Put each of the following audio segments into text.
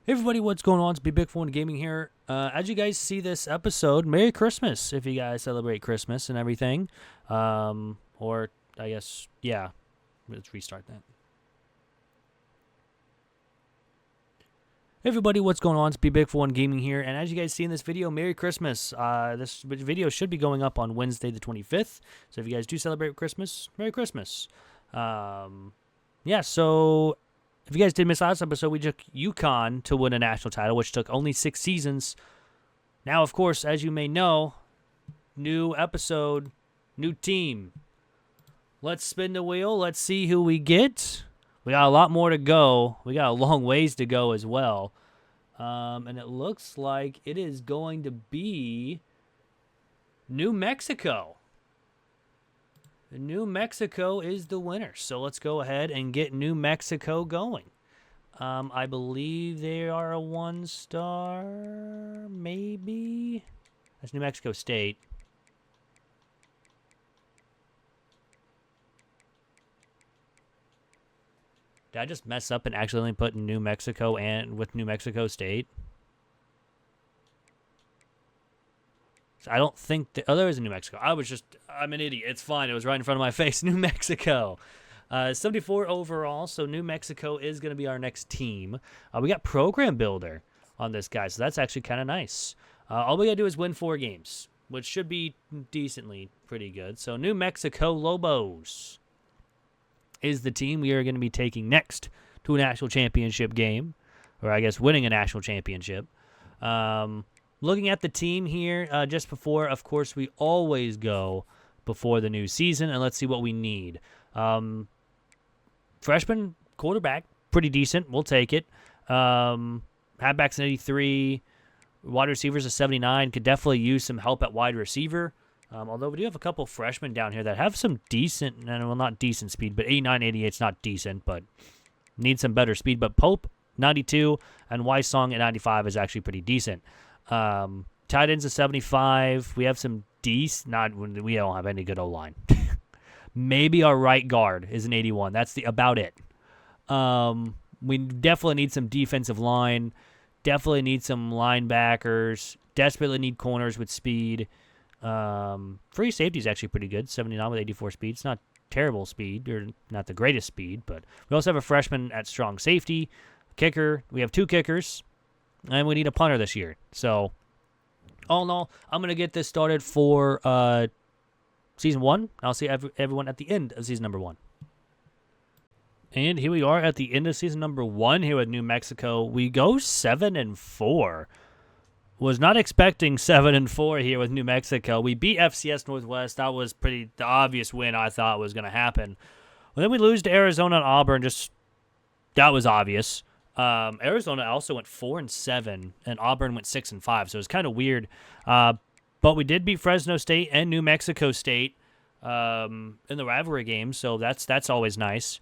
Hey everybody, what's going on? It's Big Phone Gaming here. As you guys see this episode, Merry Christmas if you guys celebrate Christmas and everything. Or I guess, yeah, let's restart that. Hey everybody, what's going on? It's Big Phone Gaming here, and as you guys see in this video, Merry Christmas. This video should be going up on Wednesday the 25th, so if you guys do celebrate Christmas, Merry Christmas. Yeah, so if you guys did miss last episode, we took Uconn to win a national title, which took only 6 seasons. Now, of course, as you may know, new episode, new team. Let's spin the wheel. Let's see who we get. We got a lot more to go. We got a long ways to go as well. And it looks like it is going to be New Mexico. New Mexico is the winner. So let's go ahead and get New Mexico going. I believe they are a 1-star, maybe. That's New Mexico State. Did I just mess up and accidentally put New Mexico and with New Mexico State? I don't think that. Oh, there is a New Mexico. I'm an idiot. It's fine. It was right in front of my face. New Mexico. 74 overall, so New Mexico is going to be our next team. We got Program Builder on this guy, so that's actually kind of nice. All we got to do is win 4 games, which should be decently pretty good. So New Mexico Lobos is the team we are going to be taking next to a national championship game, or I guess winning a national championship. Looking at the team here, just before, of course, we always go before the new season, and let's see what we need. Freshman quarterback, pretty decent. We'll take it. Halfback's an 83. Wide receivers a 79. Could definitely use some help at wide receiver. Although we do have a couple freshmen down here that have some decent, well, not decent speed, but 89, 88 is not decent, but need some better speed. But Pope, 92, and Wysong at 95 is actually pretty decent. Tight ends a 75. We have some decent, we don't have any good O-line. Maybe our right guard is an 81. That's about it. We definitely need some defensive line. Definitely need some linebackers. Desperately need corners with speed. Free safety is actually pretty good. 79 with 84 speed. It's not terrible speed, or not the greatest speed, but we also have a freshman at strong safety. Kicker. We have 2 kickers. And we need a punter this year. So, all in all, I'm going to get this started for Season 1. I'll see everyone at the end of Season number 1. And here we are at the end of Season number 1 here with New Mexico. We go 7-4. Was not expecting 7-4 here with New Mexico. We beat FCS Northwest. That was the obvious win I thought was going to happen. Well, then we lose to Arizona and Auburn. That was obvious. Arizona also went 4-7, and Auburn went 6-5, so it was kind of weird. But we did beat Fresno State and New Mexico State in the rivalry game, so that's always nice.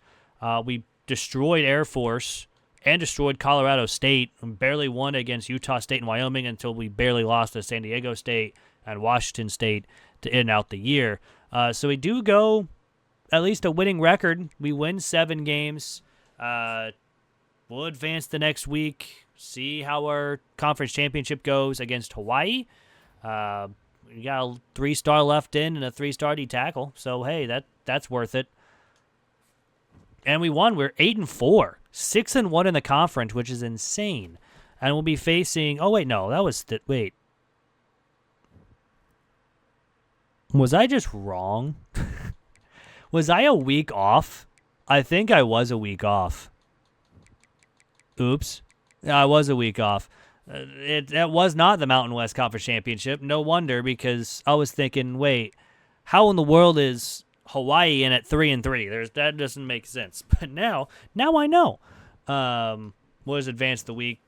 We destroyed Air Force and destroyed Colorado State, and barely won against Utah State and Wyoming until we barely lost to San Diego State and Washington State to end out the year. So we do go at least a winning record. We win 7 games. We'll advance the next week, see how our conference championship goes against Hawaii. We got a 3-star left in and a 3-star D-tackle, so hey, that's worth it. And we won. We're 8-4, 6-1 in the conference, which is insane. And we'll be facing. Oh wait, no, that was wait. Was I just wrong? Was I a week off? I think I was a week off. Oops. I was a week off. It was not the Mountain West Conference Championship. No wonder, because I was thinking, wait, how in the world is Hawaii in at 3-3? That doesn't make sense. But now I know. Was advanced the week.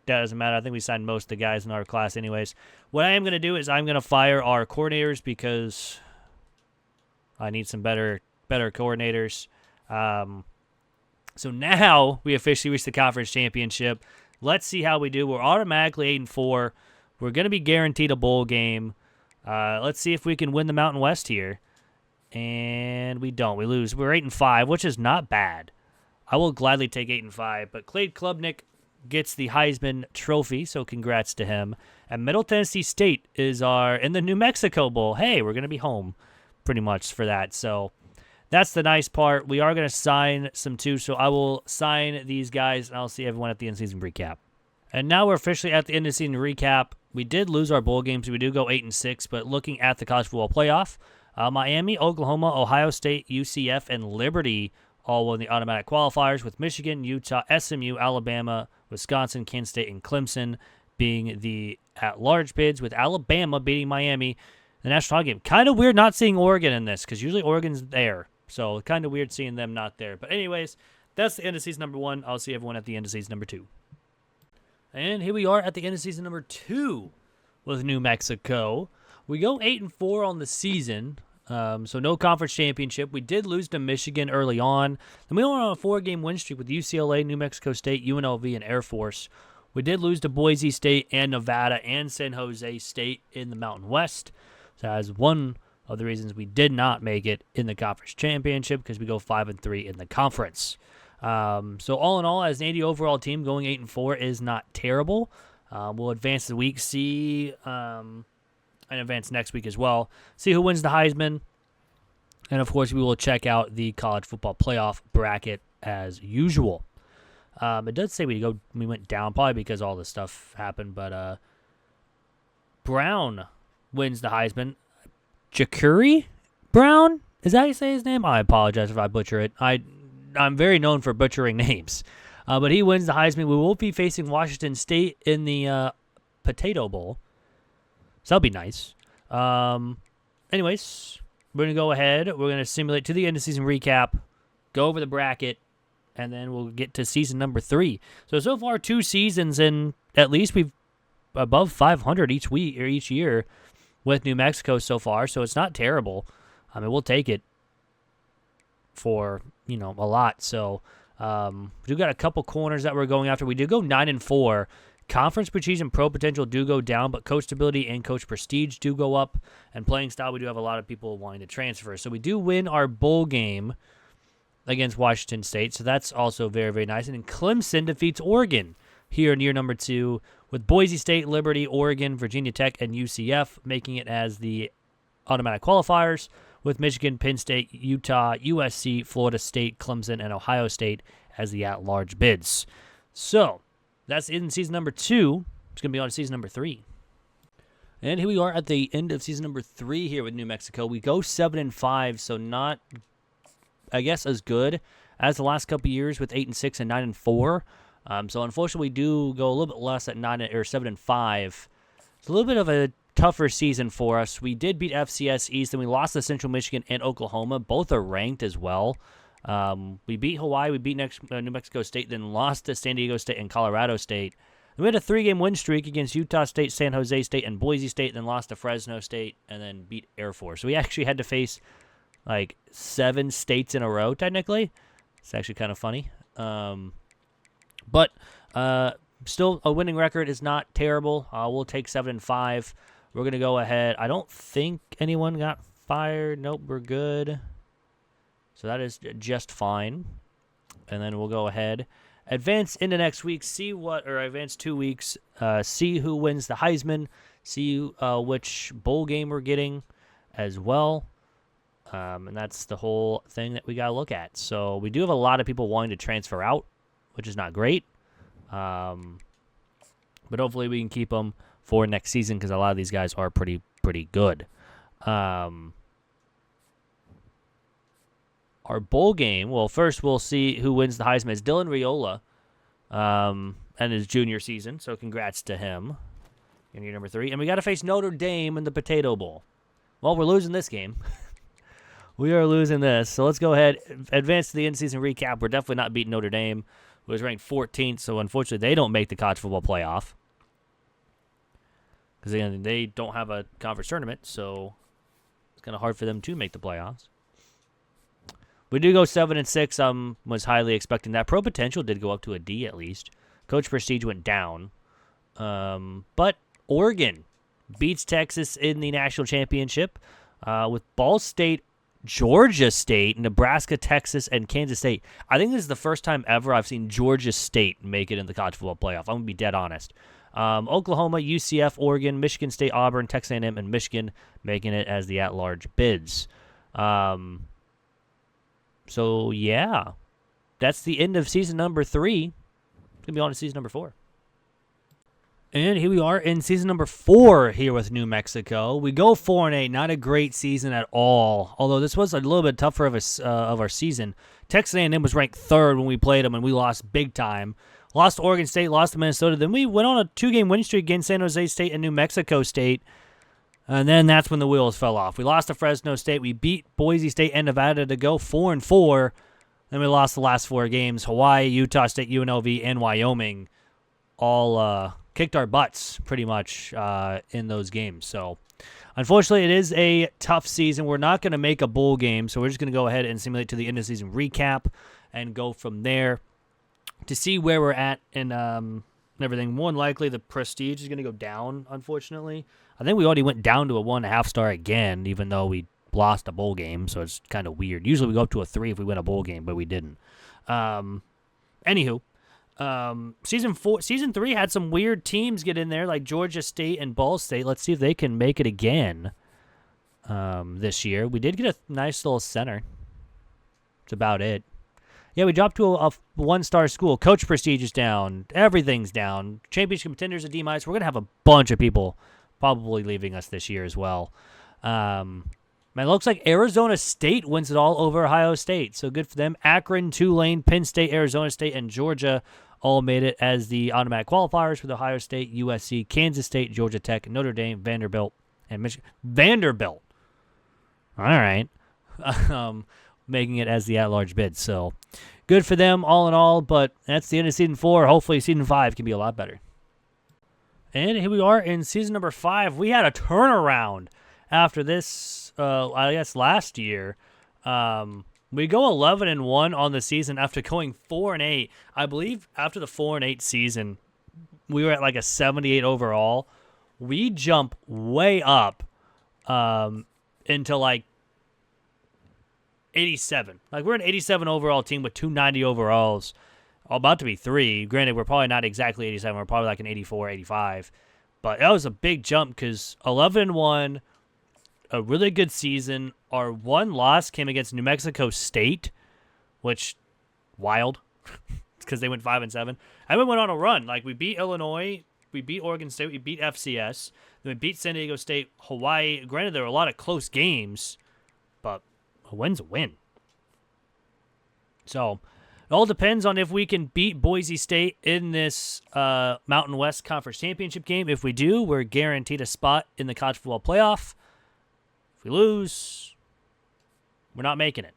That doesn't matter. I think we signed most of the guys in our class anyways. What I am going to do is I'm going to fire our coordinators because I need some better coordinators. So now we officially reached the conference championship. Let's see how we do. We're automatically 8-4. We're going to be guaranteed a bowl game. Let's see if we can win the Mountain West here. And we don't. We lose. We're 8-5, which is not bad. I will gladly take 8-5. But Clay Klubnik gets the Heisman Trophy, so congrats to him. And Middle Tennessee State is in the New Mexico Bowl. Hey, we're going to be home pretty much for that. So that's the nice part. We are going to sign some too, so I will sign these guys, and I'll see everyone at the end-of-season recap. And now we're officially at the end-of-season recap. We did lose our bowl games. We do go 8-6, but looking at the college football playoff, Miami, Oklahoma, Ohio State, UCF, and Liberty all won the automatic qualifiers, with Michigan, Utah, SMU, Alabama, Wisconsin, Kansas State, and Clemson being the at-large bids, with Alabama beating Miami in the national title game. Kind of weird not seeing Oregon in this, because usually Oregon's there. So kind of weird seeing them not there. But anyways, that's the end of season number 1. I'll see everyone at the end of season number 2. And here we are at the end of season number 2 with New Mexico. We go 8-4 on the season. So no conference championship. We did lose to Michigan early on. Then we went on a 4-game win streak with UCLA, New Mexico State, UNLV, and Air Force. We did lose to Boise State and Nevada and San Jose State in the Mountain West. So that is one of the reasons we did not make it in the conference championship, because we go 5-3 in the conference. So all in all, as an 80 overall team, going 8-4 is not terrible. We'll advance the week, and advance next week as well. See who wins the Heisman. And, of course, we will check out the college football playoff bracket as usual. It does say we went down, probably because all this stuff happened. But Brown wins the Heisman. Jacuri Brown? Is that how you say his name? I apologize if I butcher it. I'm very known for butchering names. But he wins the Heisman. We will be facing Washington State in the Potato Bowl. So that'll be nice. Anyways, we're going to go ahead. We're going to simulate to the end of season recap, go over the bracket, and then we'll get to season number 3. So far 2 seasons, and at least we've above 500 each week or each year with New Mexico so far. So it's not terrible. I mean, we'll take it for, a lot. So we've got a couple corners that we're going after. We do go 9-4. Conference prestige and pro potential do go down, but coach stability and coach prestige do go up. And playing style, we do have a lot of people wanting to transfer. So we do win our bowl game against Washington State. So that's also very, very nice. And then Clemson defeats Oregon here in year number 2, with Boise State, Liberty, Oregon, Virginia Tech, and UCF making it as the automatic qualifiers, with Michigan, Penn State, Utah, USC, Florida State, Clemson, and Ohio State as the at-large bids. So that's in season number 2. It's going to be on season number 3. And here we are at the end of season number 3 here with New Mexico. We go 7-5, so not, I guess, as good as the last couple years with 8-6 and 9-4. So unfortunately, we do go a little bit less at 7-5. It's a little bit of a tougher season for us. We did beat FCS East, and we lost to Central Michigan and Oklahoma. Both are ranked as well. We beat Hawaii, we beat New Mexico State, then lost to San Diego State and Colorado State. We had a 3-game win streak against Utah State, San Jose State, and Boise State, then lost to Fresno State, and then beat Air Force. So we actually had to face 7 states in a row, technically. It's actually kind of funny. But still, a winning record is not terrible. We'll take 7-5. We're going to go ahead. I don't think anyone got fired. Nope, we're good. So that is just fine. And then we'll go ahead, advance into next week, advance 2 weeks, see who wins the Heisman, see which bowl game we're getting as well. And that's the whole thing that we got to look at. So we do have a lot of people wanting to transfer out, which is not great. But hopefully we can keep them for next season, because a lot of these guys are pretty good. Our bowl game, well, first we'll see who wins the Heisman. It's Dylan Raiola and his junior season, so congrats to him in year number 3. And we got to face Notre Dame in the Potato Bowl. Well, we're losing this game. We are losing this. So let's go ahead, advance to the in-season recap. We're definitely not beating Notre Dame, who was ranked 14th, so unfortunately they don't make the college football playoff, because they don't have a conference tournament, so it's kind of hard for them to make the playoffs. We do go 7-6. Was highly expecting that. Pro potential did go up to a D at least. Coach prestige went down. But Oregon beats Texas in the national championship, with Ball State Georgia State, Nebraska, Texas, and Kansas State. I think this is the first time ever I've seen Georgia State make it in the college football playoff. I'm going to be dead honest. Oklahoma, UCF, Oregon, Michigan State, Auburn, Texas A&M, and Michigan making it as the at-large bids. So, yeah, that's the end of season number 3. It's going to be on to season number 4. And here we are in season number 4 here with New Mexico. We go 4-8, not a great season at all. Although this was a little bit tougher of our season. Texas A&M was ranked 3rd when we played them, and we lost big time. Lost to Oregon State, lost to Minnesota. Then we went on a 2-game win streak against San Jose State and New Mexico State. And then that's when the wheels fell off. We lost to Fresno State. We beat Boise State and Nevada to go 4-4. Then we lost the last 4 games. Hawaii, Utah State, UNLV, and Wyoming all kicked our butts pretty much in those games. So, unfortunately, it is a tough season. We're not going to make a bowl game, so we're just going to go ahead and simulate to the end of the season recap and go from there to see where we're at and everything. More than likely, the prestige is going to go down, unfortunately. I think we already went down to a 1.5 star again, even though we lost a bowl game, so it's kind of weird. Usually we go up to a 3 if we win a bowl game, but we didn't. Anywho. Season 3 had some weird teams get in there, like Georgia State and Ball State. Let's see if they can make it again this year. We did get a nice little center. That's about it. Yeah, we dropped to a 1-star school. Coach prestige is down. Everything's down. Championship contenders are D-. We're going to have a bunch of people probably leaving us this year as well. Man, it looks like Arizona State wins it all over Ohio State, so good for them. Akron, Tulane, Penn State, Arizona State, and Georgia all made it as the automatic qualifiers with Ohio State, USC, Kansas State, Georgia Tech, Notre Dame, Vanderbilt, and Michigan. Vanderbilt. All right. Making it as the at-large bid. So good for them all in all, but that's the end of season 4. Hopefully season 5 can be a lot better. And here we are in season number 5. We had a turnaround after this, I guess, last year. We go 11-1 on the season after going 4-8. I believe after the 4-8 season, we were at like a 78 overall. We jump way up into like 87. Like we're an 87 overall team with 290 overalls. About to be 3. Granted, we're probably not exactly 87. We're probably like an 84, 85. But that was a big jump because 11-1, a really good season. Our one loss came against New Mexico State, which, wild, because they went 5-7. And we went on a run. Like, we beat Illinois, we beat Oregon State, we beat FCS, then we beat San Diego State, Hawaii. Granted, there were a lot of close games, but a win's a win. So, it all depends on if we can beat Boise State in this Mountain West Conference Championship game. If we do, we're guaranteed a spot in the college football playoff. If we lose, we're not making it.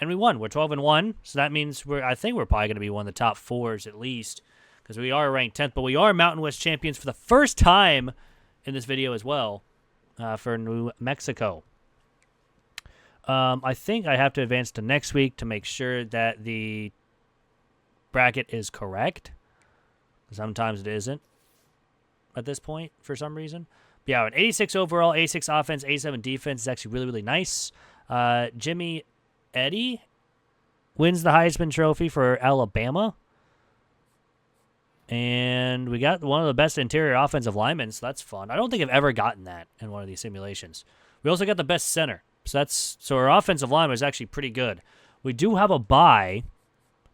And we won. We're 12-1, so that means I think we're probably going to be one of the top 4s at least, because we are ranked 10th. But we are Mountain West champions for the first time in this video as well for New Mexico. I think I have to advance to next week to make sure that the bracket is correct. Sometimes it isn't at this point for some reason. But yeah, an 86 overall, 86 offense, 87 defense is actually really, really nice. Jimmy Eddy wins the Heisman Trophy for Alabama. And we got one of the best interior offensive linemen, so that's fun. I don't think I've ever gotten that in one of these simulations. We also got the best center. So our offensive line was actually pretty good. We do have a bye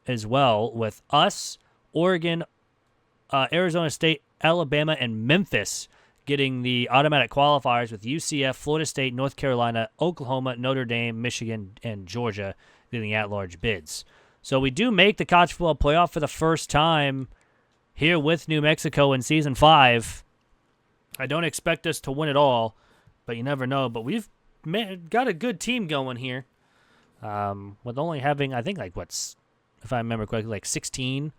as well with us, Oregon, Arizona State, Alabama, and Memphis getting the automatic qualifiers with UCF, Florida State, North Carolina, Oklahoma, Notre Dame, Michigan, and Georgia getting the at-large bids. So we do make the college football playoff for the first time here with New Mexico in Season 5. I don't expect us to win it all, but you never know. But we've got a good team going here with only having, I think, if I remember correctly, like 16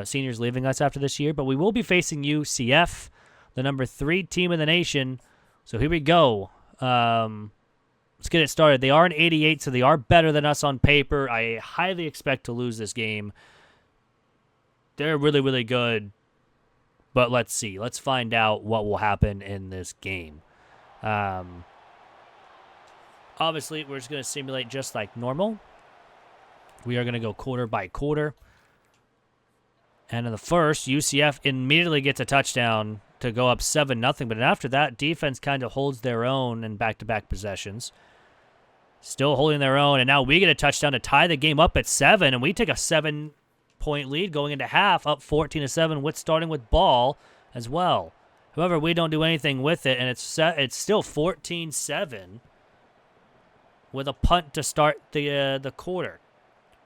seniors leaving us after this year. But we will be facing UCF, the number 3 team in the nation. So here we go. Let's get it started. They are an 88, so they are better than us on paper. I highly expect to lose this game. They're really, really good. But let's see. Let's find out what will happen in this game. Obviously, we're just going to simulate just like normal. We are going to go quarter by quarter. And in the first, UCF immediately gets a touchdown to go up 7-0. But after that, defense kind of holds their own in back-to-back possessions. Still holding their own. And now we get a touchdown to tie the game up at 7. And we take a 7-point lead going into half, up 14-7, with starting with ball as well. However, we don't do anything with it, and it's still 14-7 with a punt to start the quarter.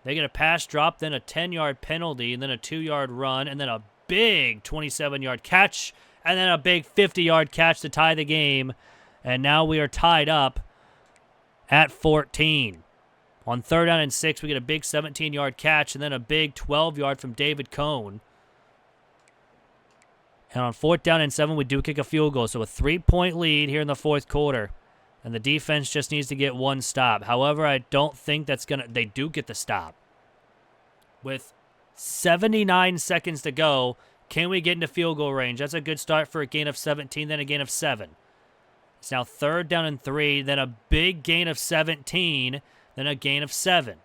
They get a pass drop, then a 10-yard penalty, and then a 2-yard run, and then a big 27-yard catch, and then a big 50-yard catch to tie the game. And now we are tied up at 14. On 3rd down and 6, we get a big 17-yard catch, and then a big 12-yard from David Cohn. And on 4th down and 7, we do kick a field goal. So a 3-point lead here in the fourth quarter. And the defense just needs to get one stop. However, I don't think that's going to... They do get the stop. With 79 seconds to go, can we get into field goal range? That's a good start for a gain of 17, then a gain of 7. It's now 3rd down and 3, then a big gain of 17, then a gain of 7.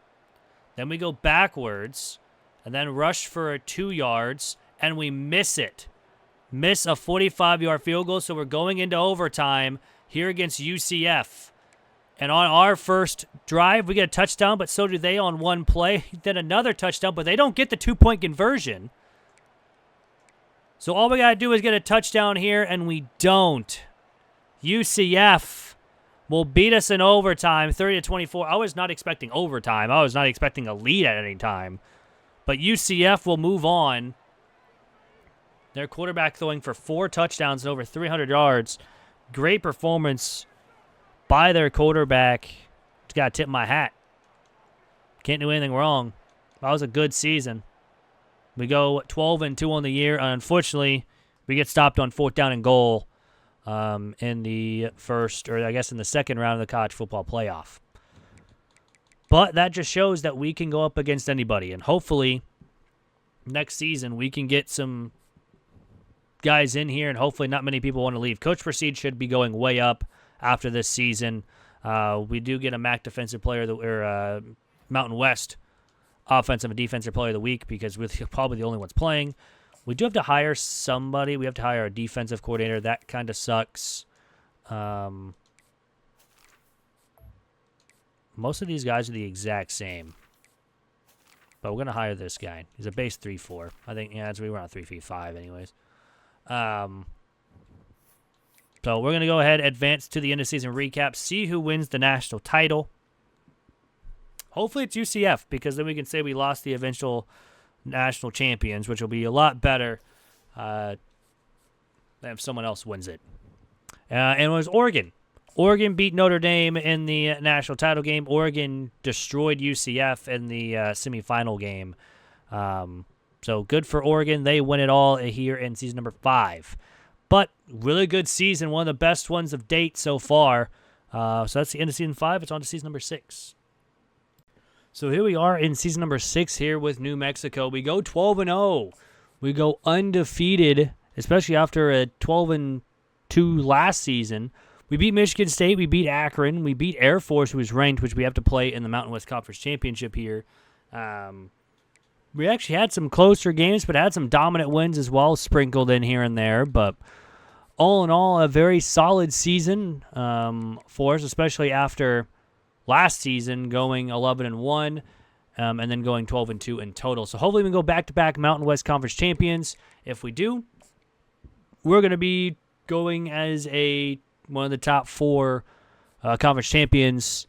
Then we go backwards, and then rush for 2 yards, and we miss it. Miss a 45-yard field goal, so we're going into overtime here against UCF. And on our first drive, we get a touchdown, but so do they on one play. Then another touchdown, but they don't get the 2-point conversion. So all we got to do is get a touchdown here, and we don't. UCF will beat us in overtime, 30-24. I was not expecting overtime. I was not expecting a lead at any time. But UCF will move on. Their quarterback throwing for 4 touchdowns and over 300 yards. Great performance by their quarterback. Just got to tip my hat. Can't do anything wrong. That was a good season. We go 12-2 on the year. Unfortunately, we get stopped on 4th down and goal in the first, or I guess in the second round of the college football playoff. But that just shows that we can go up against anybody. And hopefully, next season, we can get some guys in here, and hopefully not many people want to leave. Coach Proceed should be going way up after this season. We do get a MAC Defensive Player, or Mountain West Offensive and Defensive Player of the Week, because we're probably the only ones playing. We do have to hire somebody. We have to hire a defensive coordinator. That kind of sucks. Most of these guys are the exact same. But we're going to hire this guy. He's a base 3-4. I think, yeah, we were on 3-5 anyways. So we're going to go ahead, advance to the end of season recap, see who wins the national title. Hopefully it's UCF, because then we can say we lost the eventual national champions, which will be a lot better than if someone else wins it. And it was Oregon. Oregon beat Notre Dame in the national title game. Oregon destroyed UCF in the semifinal game. So good for Oregon. They win it all here in season number 5. But really good season, one of the best ones of date so far. So that's the end of season 5. It's on to season number 6. So here we are in season number 6 here with New Mexico. We go 12-0. We go undefeated, especially after a 12-2 last season. We beat Michigan State. We beat Akron. We beat Air Force, who was ranked, which we have to play in the Mountain West Conference Championship here. We actually had some closer games, but had some dominant wins as well, sprinkled in here and there. But all in all, a very solid season for us, especially after last season going 11-1 and then going 12-2 in total. So hopefully we can go back-to-back Mountain West Conference champions. If we do, we're going to be going as one of the top 4 conference champions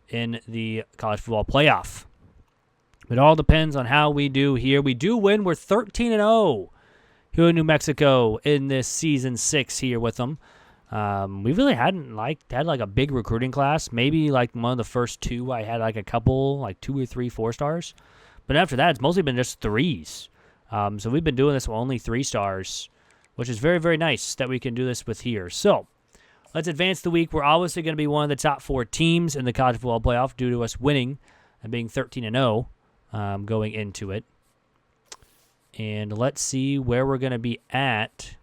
in the college football playoff. It all depends on how we do here. We do win. We're 13-0 here in New Mexico in this season 6 here with them. We really hadn't had a big recruiting class. Maybe like one of the first 2, I had like a couple, like 2 or 3 4-stars. But after that, it's mostly been just 3s. So we've been doing this with only 3 stars, which is very, very nice that we can do this with here. So let's advance the week. We're obviously going to be one of the top 4 teams in the college football playoff due to us winning and being 13-0 going into it. And let's see where we're going to be at.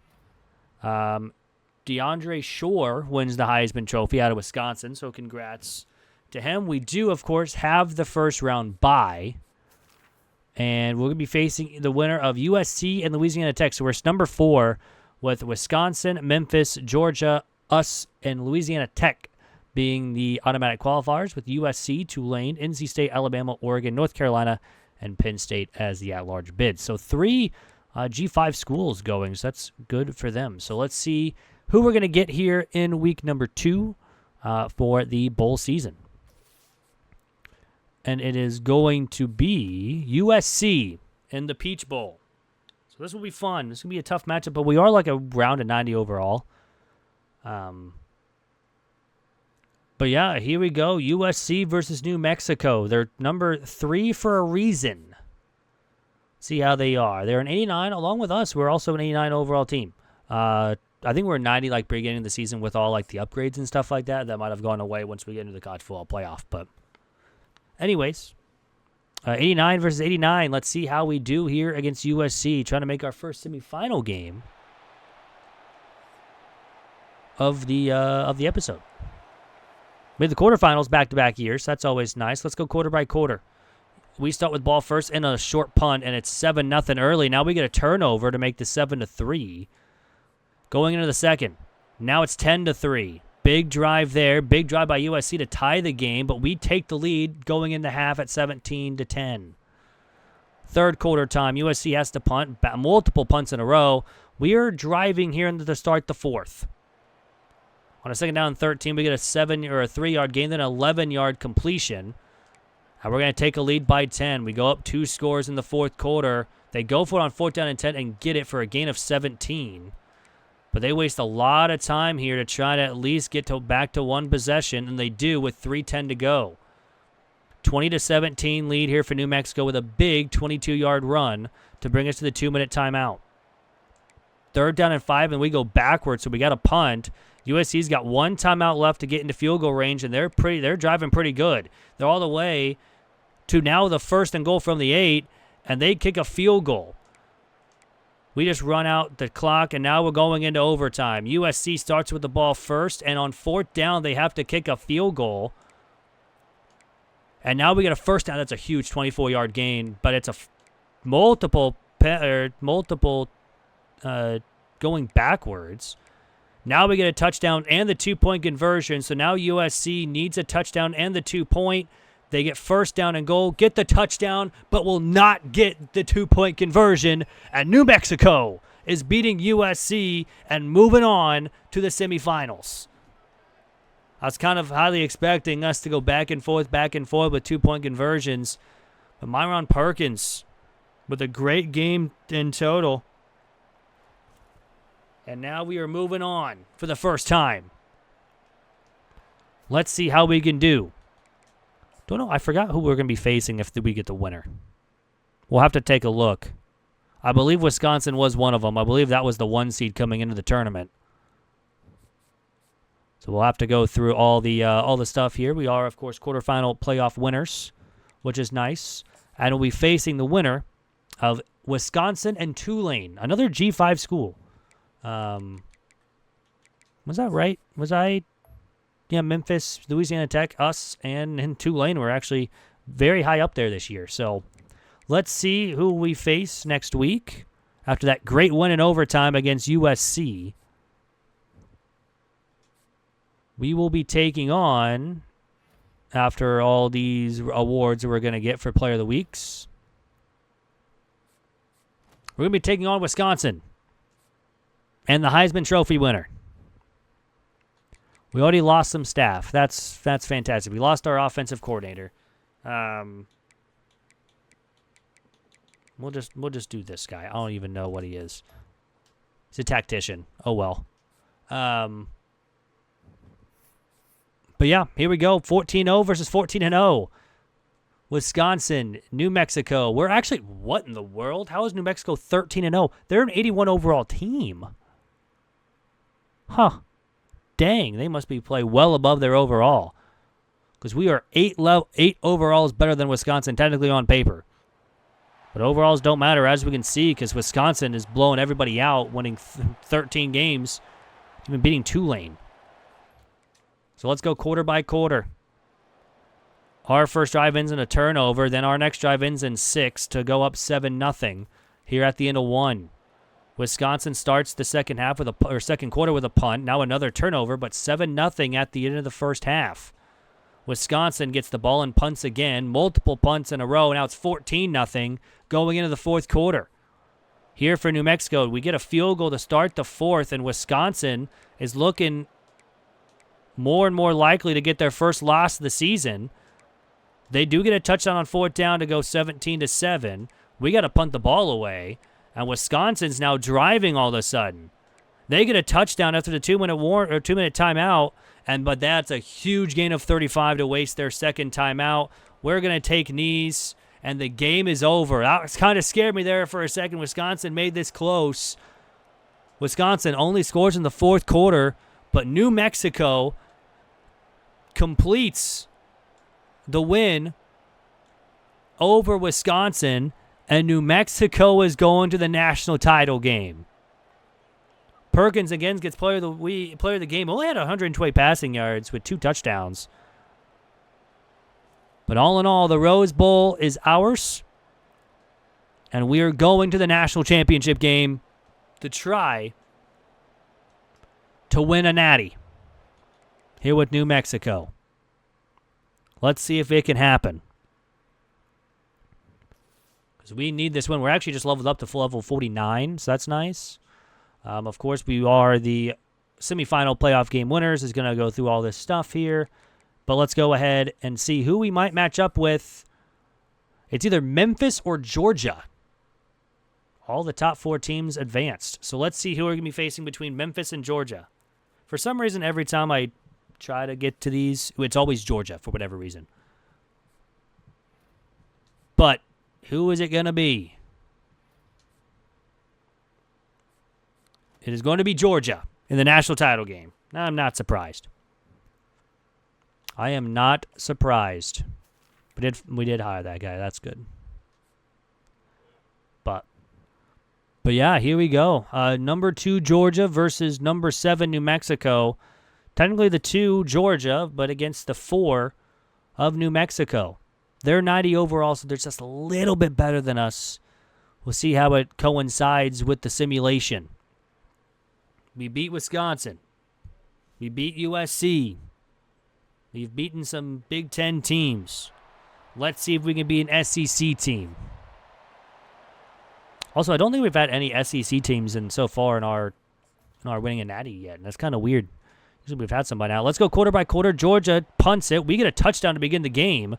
DeAndre Shore wins the Heisman Trophy out of Wisconsin, so congrats to him. We do, of course, have the first round bye. And we're going to be facing the winner of USC and Louisiana Tech. So we're number 4 with Wisconsin, Memphis, Georgia, us, and Louisiana Tech being the automatic qualifiers, with USC, Tulane, NC State, Alabama, Oregon, North Carolina, and Penn State as the at-large bid. So 3 G5 schools going, so that's good for them. So let's see who we're going to get here in week number 2 for the bowl season. And it is going to be USC in the Peach Bowl. So this will be fun. This will be a tough matchup, but we are like around a 90 overall. But yeah, here we go. USC versus New Mexico. They're number 3 for a reason. See how they are. They're an 89 along with us. We're also an 89 overall team. I think we're 90 like beginning of the season with all like the upgrades and stuff like that. That might have gone away once we get into the college football playoff, but anyways, 89 versus 89. Let's see how we do here against USC, trying to make our first semifinal game of the episode. We had the quarterfinals back-to-back years. So that's always nice. Let's go quarter by quarter. We start with ball first and a short punt, and it's 7-0 early. Now we get a turnover to make the 7-3. Going into the second, now it's 10-3. Big drive there. Big drive by USC to tie the game, but we take the lead going into half at 17-10. Third quarter time, USC has to punt. Multiple punts in a row. We are driving here to start the fourth. On a second down and 13, we get a 3-yard gain, then an 11-yard completion. And we're going to take a lead by 10. We go up 2 scores in the fourth quarter. They go for it on 4th down and 10 and get it for a gain of 17. But they waste a lot of time here to try to at least get back to 1 possession, and they do with 3:10 to go. 20-17 lead here for New Mexico with a big 22-yard run to bring us to the 2-minute timeout. 3rd down and 5, and we go backwards, so we got a punt. USC's got 1 timeout left to get into field goal range, and they're driving pretty good. They're all the way to now the 1st and goal from the 8, and they kick a field goal. We just run out the clock, and now we're going into overtime. USC starts with the ball first, and on 4th down, they have to kick a field goal. And now we get a 1st down. That's a huge 24-yard gain, but it's a multiple going backwards. Now we get a touchdown and the 2-point conversion, so now USC needs a touchdown and the 2-point. They get 1st down and goal, get the touchdown, but will not get the 2-point conversion. And New Mexico is beating USC and moving on to the semifinals. I was kind of highly expecting us to go back and forth with 2-point conversions. But Myron Perkins with a great game in total. And now we are moving on for the first time. Let's see how we can do. Don't know. I forgot who we're going to be facing if we get the winner. We'll have to take a look. I believe Wisconsin was one of them. I believe that was the 1 seed coming into the tournament. So we'll have to go through all the stuff here. We are, of course, quarterfinal playoff winners, which is nice. And we'll be facing the winner of Wisconsin and Tulane, another G5 school. Was that right? Yeah, Memphis, Louisiana Tech, us, and Tulane were actually very high up there this year. So let's see who we face next week after that great win in overtime against USC. We will be taking on, after all these awards that we're going to get for Player of the Weeks, we're going to be taking on Wisconsin and the Heisman Trophy winner. We already lost some staff. That's fantastic. We lost our offensive coordinator. We'll just do this guy. I don't even know what he is. He's a tactician. Oh well. But yeah, here we go. 14-0 versus 14-0. Wisconsin, New Mexico. We're actually, what in the world? How is New Mexico 13-0? They're an 81 overall team. Huh. Dang, they must be play well above their overall. Because we are 8 overalls better than Wisconsin, technically on paper. But overalls don't matter, as we can see, because Wisconsin is blowing everybody out, winning 13 games, even beating Tulane. So let's go quarter by quarter. Our first drive ends in a turnover. Then our next drive ends in 6 to go up 7-0 here at the end of 1. Wisconsin starts the second half second quarter with a punt. Now another turnover, but 7-0 at the end of the first half. Wisconsin gets the ball and punts again. Multiple punts in a row. Now it's 14-0 going into the fourth quarter. Here for New Mexico, we get a field goal to start the fourth, and Wisconsin is looking more and more likely to get their first loss of the season. They do get a touchdown on fourth down to go 17-7. We got to punt the ball away, and Wisconsin's now driving all of a sudden. They get a touchdown after the 2-minute timeout, but that's a huge gain of 35 to waste their second timeout. We're going to take knees, and the game is over. That kind of scared me there for a second. Wisconsin made this close. Wisconsin only scores in the fourth quarter, but New Mexico completes the win over Wisconsin, and New Mexico is going to the national title game. Perkins again gets player of the game. Only had 120 passing yards with 2 touchdowns. But all in all, the Rose Bowl is ours, and we are going to the national championship game to try to win a natty here with New Mexico. Let's see if it can happen. Because we need this win. We're actually just leveled up to level 49, so that's nice. Of course, we are the semifinal playoff game winners. Is going to go through all this stuff here. But let's go ahead and see who we might match up with. It's either Memphis or Georgia. All the top 4 teams advanced. So let's see who we're going to be facing between Memphis and Georgia. For some reason, every time I try to get to these, it's always Georgia for whatever reason. But who is it going to be? It is going to be Georgia in the national title game. I'm not surprised. I am not surprised. We did hire that guy. That's good. But yeah, here we go. Number 2 Georgia versus number 7 New Mexico. Technically the 2 Georgia, but against the 4 of New Mexico. They're 90 overall, so they're just a little bit better than us. We'll see how it coincides with the simulation. We beat Wisconsin. We beat USC. We've beaten some Big Ten teams. Let's see if we can be an SEC team. Also, I don't think we've had any SEC teams so far in our winning a natty yet, and that's kind of weird. Usually we've had some by now. Let's go quarter by quarter. Georgia punts it. We get a touchdown to begin the game,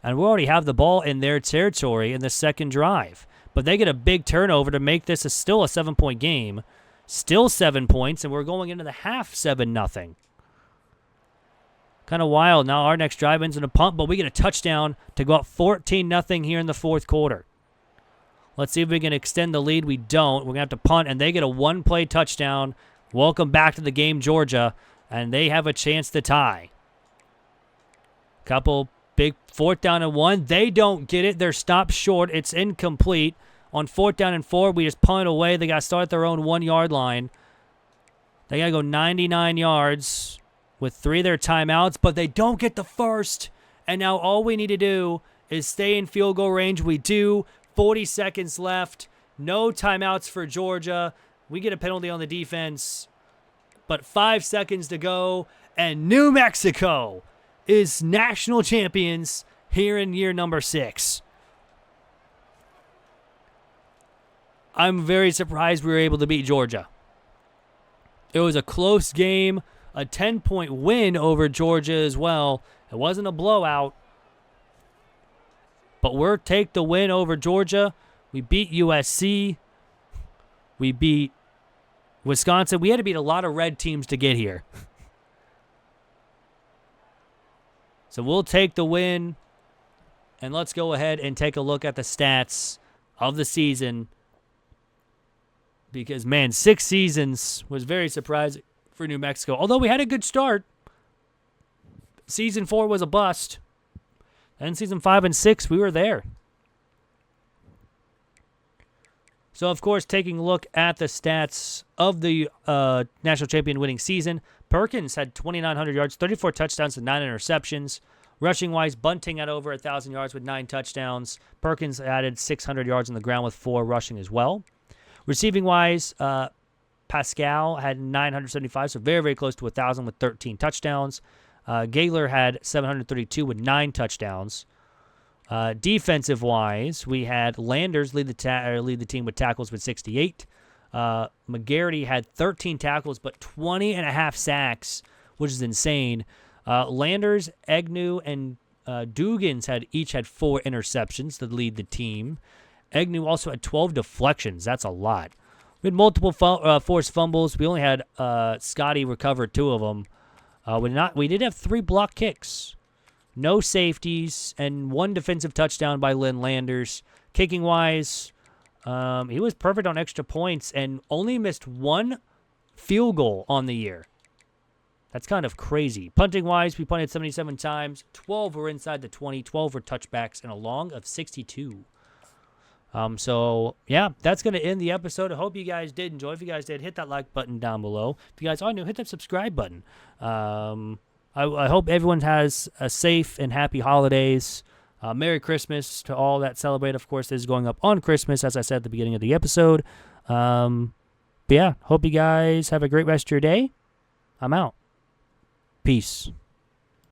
and we already have the ball in their territory in the second drive. But they get a big turnover to make this still a 7-point game. Still 7 points, and we're going into the half 7-0. Kind of wild. Now our next drive ends in a punt, but we get a touchdown to go up 14-0 here in the fourth quarter. Let's see if we can extend the lead. We don't. We're going to have to punt, and they get a 1-play touchdown. Welcome back to the game, Georgia, and they have a chance to tie. Couple big 4th down and 1. They don't get it. They're stopped short. It's incomplete. On 4th down and 4, we just punt it away. They got to start at their own 1-yard line. They got to go 99 yards with 3 of their timeouts, but they don't get the first. And now all we need to do is stay in field goal range. We do. 40 seconds left. No timeouts for Georgia. We get a penalty on the defense, but 5 seconds to go, and New Mexico is national champions here in year number 6. I'm very surprised we were able to beat Georgia. It was a close game, a 10-point win over Georgia as well. It wasn't a blowout, but we'll take the win over Georgia. We beat USC. We beat Wisconsin. We had to beat a lot of red teams to get here. So we'll take the win. And let's go ahead and take a look at the stats of the season. Because, man, 6 seasons was very surprising for New Mexico. Although we had a good start. Season 4 was a bust. And season 5 and 6, we were there. So, of course, taking a look at the stats of the national champion winning season, Perkins had 2,900 yards, 34 touchdowns, and 9 interceptions. Rushing-wise, Bunting had over 1,000 yards with 9 touchdowns. Perkins added 600 yards on the ground with 4 rushing as well. Receiving-wise, Pascal had 975, so very, very close to 1,000 with 13 touchdowns. Gaylor had 732 with 9 touchdowns. Defensive-wise, we had Landers lead the team with tackles with 68. McGarity had 13 tackles but 20 and a half sacks, which is insane. Landers, Agnew, and Dugans each had 4 interceptions to lead the team. Agnew also had 12 deflections. That's a lot. We had multiple forced fumbles. We only had Scotty recover 2 of them. We did have 3 block kicks. No safeties, and 1 defensive touchdown by Lynn Landers. Kicking-wise, he was perfect on extra points and only missed 1 field goal on the year. That's kind of crazy. Punting-wise, we punted 77 times. 12 were inside the 20. 12 were touchbacks, and a long of 62. So, yeah, that's going to end the episode. I hope you guys did enjoy. If you guys did, hit that like button down below. If you guys are new, hit that subscribe button. I hope everyone has a safe and happy holidays. Merry Christmas to all that celebrate. Of course, this is going up on Christmas, as I said at the beginning of the episode. But yeah, hope you guys have a great rest of your day. I'm out. Peace.